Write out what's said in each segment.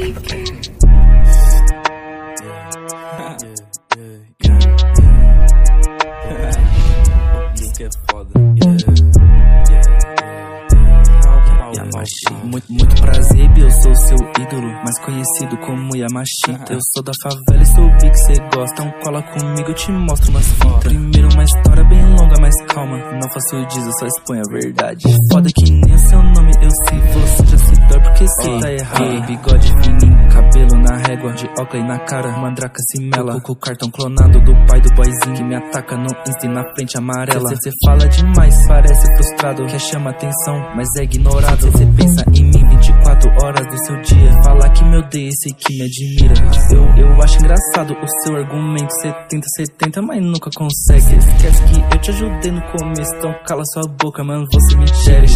Isso que é foda. Muito prazer, eu sou seu ídolo, mais conhecido como Yamashita. Eu sou da favela e soube que cê gosta, então cola comigo, eu te mostro umas fitas. Primeiro uma história bem longa, mas calma, não faço disso, só exponho a verdade. Foda que nem o seu nome, eu se você já se dói porque cê tá errado. Bigode fininho, cabelo na régua, de óculos na cara, mandraca se mela. Com o cartão clonado do pai do boyzinho que me ataca no Insta e na frente amarela. Cê fala demais, parece frustrado, quer chamar atenção, mas é ignorado. Cê pensa em mim 24 horas do seu dia, falar que me odeia, sei que me admira. Eu acho engraçado o seu argumento, cê tenta, mas nunca consegue. Cê esquece que eu te ajudei no começo, então cala sua boca, mano, você me enxerga.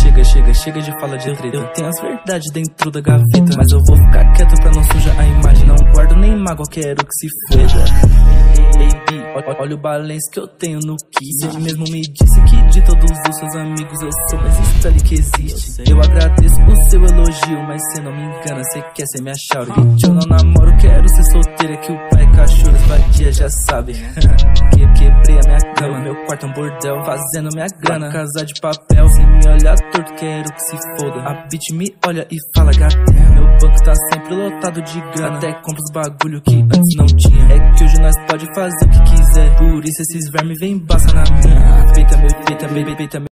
Chega de falar de treta. Eu tenho as verdades dentro da gaveta, mas eu vou ficar quieto pra não sujar a imagem. Não guardo nem mágoa, quero que se foda. Baby, olha o balanço que eu tenho no kiss. Ele mesmo me disse que de todos os seus amigos eu sou mais estranho que existe. Eu agradeço o seu elogio, mas cê não me engana, cê quer ser minha chaura. Bitch, eu não namoro, quero ser solteira, que o pai é cachorro, vadia já sabe. Quebrei a minha cama, meu quarto é um bordel, fazendo minha grana, casa de papel. Se me olhar torto, quero que se foda. A bitch me olha e fala, gata, meu banco tá sempre lotado de grana, até compra os bagulho que antes não tinha. É que hoje nós pode fazer o que quiser, por isso esses vermes vem embaça na minha. Feita, meu feita,